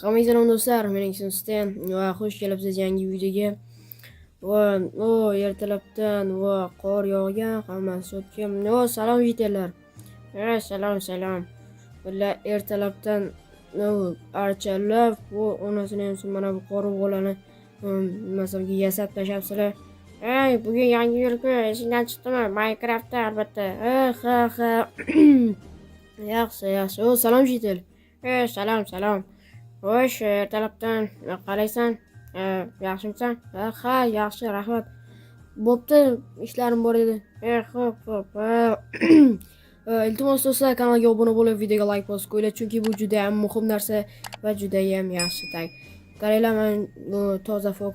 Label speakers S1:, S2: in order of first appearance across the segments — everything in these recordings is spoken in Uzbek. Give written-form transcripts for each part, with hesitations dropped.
S1: Hammaga salom do'stlar, men Sten va xush kelibsiz yangi videoga. Ertalabdan qor yog'gan, hammasi o'tgan. Salom yigitlar. Salom. Bular ertalabdan archalab, onasini ham mana bu qora bolani masalan yasab tashabsizlar. Bugun yangi yil-ku, esingdan chiqdimi? Minecraftda albatta. Ha. Yaxshi. Salom yigitlar. Salom. Xo'sh, ertalabdan qalaysan? Yaxshimisan? Ha, yaxshi, rahmat. Bo'pti, ishlarim bor edi. Xo'p. Iltimos do'stlar, kanalga obuna bo'lib, videoga like bosib qo'yinglar, chunki bu juda ham muhim narsa va juda ham yaxshi tag. Qaranglar, men toza fox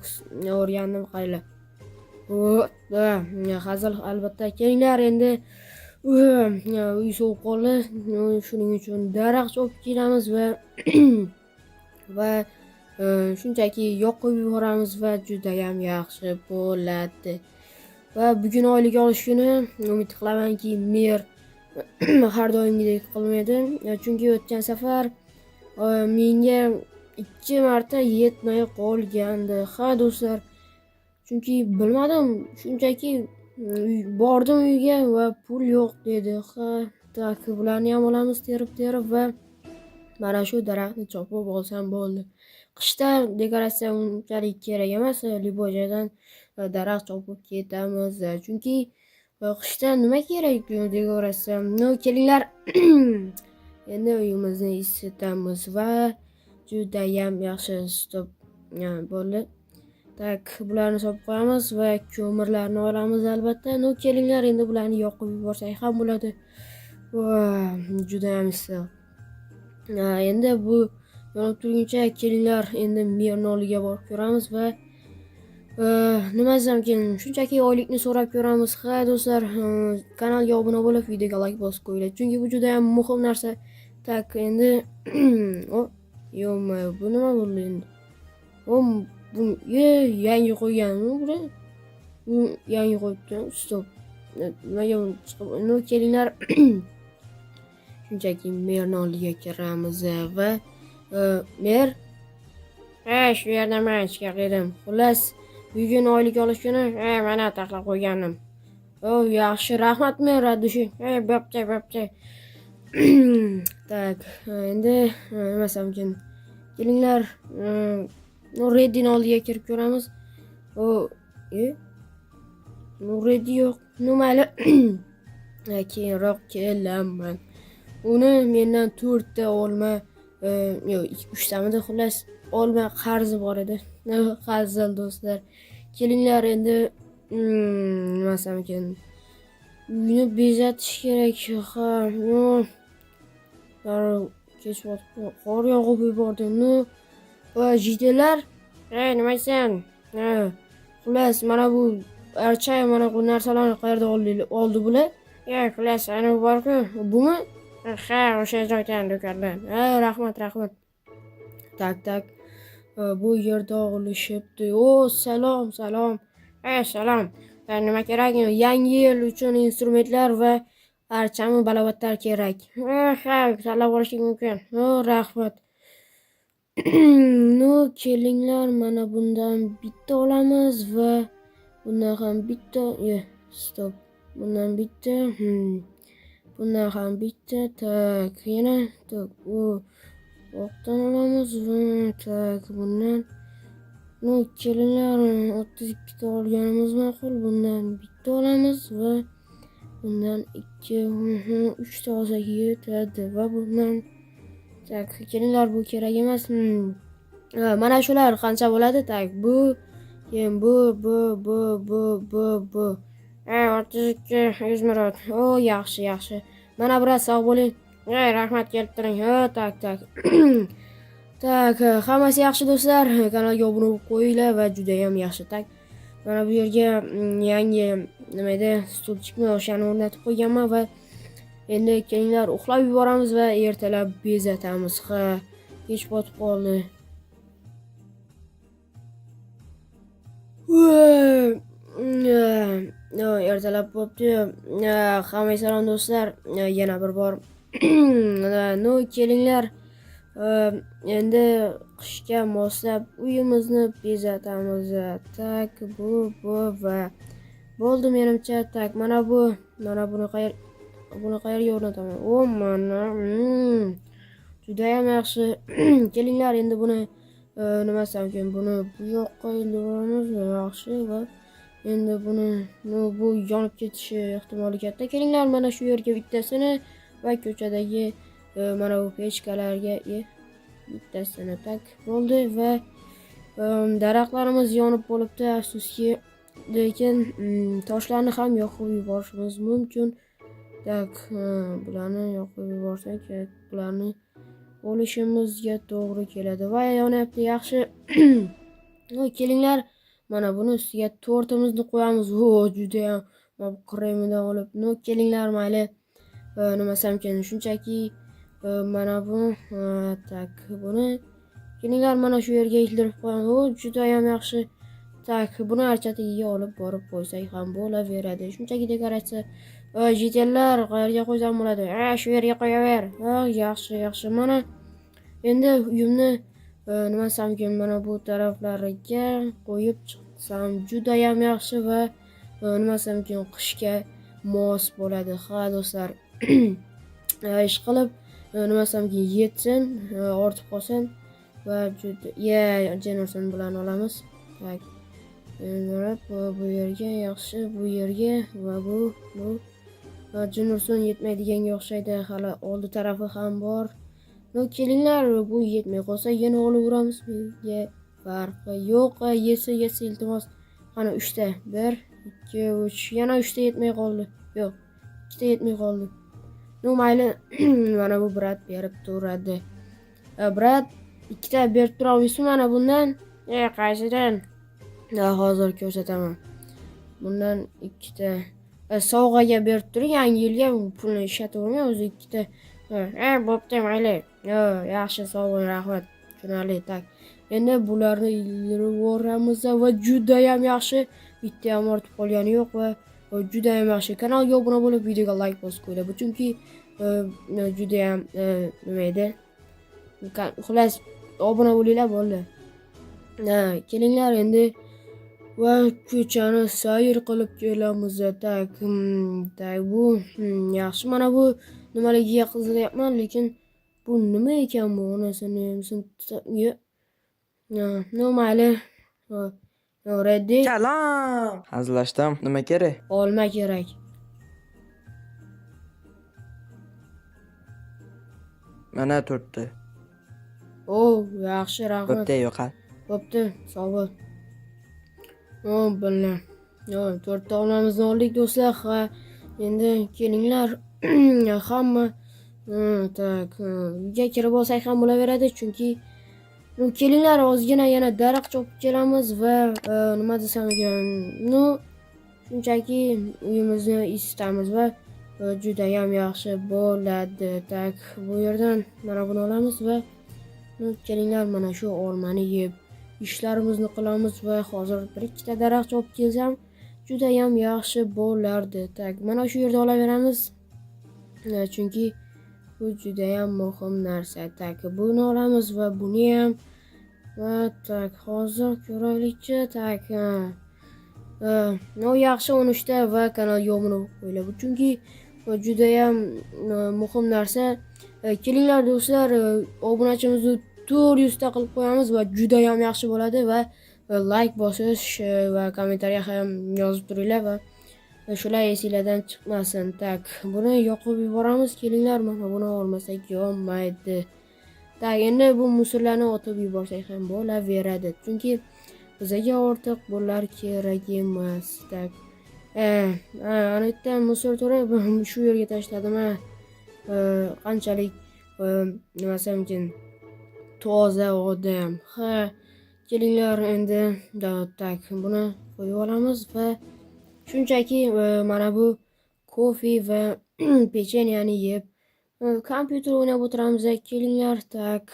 S1: o'rgandim, qaranglar. Hazil albatta. Kelinglar endi uy sovuq qoldi. Shuning uchun daraxt chopib kelamiz va shunchaki yoqib yuboramiz va juda ham yaxshi bo'ladi. Va bugun oylik olish kuni, umid qilamanki, mer har doimgidek qilmaydi. Chunki o'tgan safar menga 2 marta yetmay qolgandi. Ha do'stlar, chunki bilmadim, shunchaki bordim uyga va pul yo'q dedi. Ha, tak, bularni ham olamiz terib va mana shu daraxtni chopib olsam bo'ldi. Qishda dekoratsiya unchalik kerak emas, libojadan daraxt chopib ketamiz. Chunki qishda nima kerak dekoratsiya? Kelinglar. Endi uyimizni isitamiz va juda ham yaxshi stop bo'ldi. Tak, bularni solib qo'yamiz va ko'mirlarni olamiz albatta. Kelinglar, endi bularni yoqib yuborsak ham bo'ladi. Juda ham issiq. Endi bu yonib turguncha kelinglar, endi merni oldiga borib ko'ramiz va nima desam, shunchaki oylikni so'rab ko'ramiz. Ha do'stlar, kanalga obuna bo'lib, videoga like bosib qo'yinglar, chunki bu juda ham muhim narsa. Tak, endi bu nima bo'ldi endi? Bu yangi qo'ygan, bu yangi qo'yibdi. Stop. Nimaga chiqib? Kelinglar. Shunchaki merni oldiga kiramiz va mer shu yerda men chiqardim. Xullas, bugun oylik olish kuni, mana taqlab qo'yganim. Yaxshi, rahmat mer, radushi. Bo'pti. Tak, endi nima desam, kelinglar, Red'ning oldiga kirib ko'ramiz. Red yo'q. Mayli. Keyinroq kelaman. Uni mendan 4 ta olma, 3 tamida xullas olma qarzi bor edi. Hazil do'stlar. Kelinglar, endi nima desam, uyni bezatish kerak. Ha, kech qor yog'ib yubordi. Jitelar, nima deysan? Xullas, mana bu archa, mana bu narsalarni qayerda oldi bular? Xullas, ana bu bor-ku, bumi? Ha, o'sha joydan do'kondan. Rahmat. Tak. Bu yerda olishibdi. Salom. Salom. Nima kerak? Yangi yil uchun instrumentlar va archami balobatlar kerak. Ha, tanlab olishing mumkin. Rahmat. Kelinglar, mana bundan bitta olamiz va bundan ham bitta. Stop. Bundan bitta. Bundan ham bitta. Tak, yana tak. Oqdan olamiz va tak, bundan. Kelinglar, 32 ta olganimiz ma'qul. Bundan bitta olamiz va bundan 3 ta olsak yetadi va bundan tak, kelinglar, bu kerak emas. Mana shular qancha bo'ladi? Tak, bu 32 100 mirot. Yaxshi. Mana biroz sog' bo'ling. Rahmat, kelib turing. Tak. Tak, hammasi yaxshi do'stlar. Kanalga obuna bo'lib qo'yinglar va juda ham yaxshi. Tak, mana bu yerga yangi nima edi, stulchikni o'shani o'rnatib qo'yganman va endi kelinglar, uxlab yuboramiz va ertalab bezatamiz. Ha, kech botib qoldi. ertalab bo'pti. Hammaga salom do'stlar. Yana bir bor. No, kelinglar. Endi qishga moslab uyimizni bezatamiz. Tak, bu va bo'ldi menimcha. Tak, mana buni qayerga o'rnataman? O, mana. Juda ham yaxshi. Kelinglar endi buni nima desam ekan, buni bu yoqqa ildiramiz. Yaxshi va endi buni bu yonib ketishi ehtimoli katta. Kelinglar mana shu yerga bittasini va ko'chadagi mana bu pechkalarga bittasini tak bo'ldi va daraxtlarimiz yonib bo'libdi afsuski, lekin toshlarni ham yoqib yuborishimiz mumkin. Tak, bularni yoqib yuborsak, bularni olishimizga to'g'ri keladi va yonyapti. Yaxshi. Kelinglar mana buni ustiga tortimizni qo'yamiz. Juda ham kremidan olib. Kelinglar mayli. Nima desam ekan, shunchaki mana bu tak, buni kelinglar mana shu yerga ildirib qo'yamiz. Juda ham yaxshi. Tak, buni archatigiga olib borib qo'ysak ham bo'laveradi. Shunchaki dekoratsiya. Jitellar qayerga qo'ysam bo'ladi? Shu yerga qo'yaver. Yaxshi. Mana endi uyimni nima desam ekan, mana bu taraflariga qo'yib chiqsam juda ham yaxshi va nima desam ekan, qishga mos bo'ladi. Ha do'stlar. Ish qilib nima desam ekan, yetsin, ortib qolsin va juda Jennerson bilan olamiz. Tak. Bu yerga yaxshi, bu yerga va bu Jennerson yetmaydiganga o'xshaydi. Hali oldi tarafi ham bor. Kelinglar, bu yetmay qolsa yana olaveramiz. Farqi yo'q. Yetsa iltimos. Qani 3 ta. 1, 2, 3. Yana 3 ta yetmay qoldi. Yo'q, 2 ta yetmay qoldi. Mayli. Mana bu brat berib turadi. Brat 2 ta berib turamiz mana bundan. Qaysidan? Hozir ko'rsataman. Bundan 2 ta sovg'aga berib turing. Yangi yilga pulni ishlatavermay o'zi 2 ta. Bo'pti, mayli. Yaxshi, sovg'a, rahmat. Tushunarli. Tak. Endi bularni ildirib yuboramiz va juda ham yaxshi. Bitta ham ortib qolgani yo'q va juda ham yaxshi. Kanalga obuna bo'lib, videoga like bosib qo'ying. Bu chunki juda ham nima edi? Xullas, obuna bo'linglar bo'ldi. Kelinglar endi va ko'chani sayr qilib kelamiz. Tak, bu yaxshi. Mana bu nimaligiga qiziqyapman, lekin bu nima ekan bu? Onasini mayli. Ready?
S2: Salom. Hazillashdim. Nima kerak?
S1: Olma kerak.
S2: Mana 4 ta.
S1: Yaxshi, rahmat.
S2: Bitta yo'q.
S1: Bo'pti, sog' bo'l. Bildim. 4 ta olmamizni oldik do'stlar. Endi kelinglar. Hamma tak, uyga kirib olsak ham bo'laveradi, chunki kelinglar ozgina yana daraxt chopib kelamiz va nima desam ekan, shunchaki uyimizni isitamiz va juda ham yaxshi bo'ladi. Tak, bu yerdan mana buni olamiz va kelinglar mana shu olmani yeb ishlarimizni qilamiz va hozir 1-2 ta daraxt chopib kelsam juda ham yaxshi bo'lardi. Tak, mana shu yerda olaveramiz. Chunki bu juda ham muhim narsa. Tak, buni olamiz va buni ham. Tak, hozir ko'raylikchi. Tak. Yaxshi 13 ta va kanalga obuna bo'lib, chunki juda ham muhim narsa. Kelinglar do'stlar, obunachimizni 400 ta qilib qo'yamiz va juda ham yaxshi bo'ladi va like bosish va kommentariya ham yozib turinglar va shular esinglardan chiqmasin. Tak, buni yoqib yuboramiz. Kelinglar, mana buni olmasak yonmaydi. Tak, endi bu musorlarni otib yuborsak ham bo'laveradi, chunki bizga ortiq bular kerak emas. Tak. Ana bitta musor to'ra shu yerga tashladim. Qanchalik nima desam ekan, toza odam. Kelinglar endi tak, buni qo'yib olamiz va shunchaki mana bu kofe va pechenyani yeb kompyuter o'ynab o'tiramiz. Kelinglar, tak.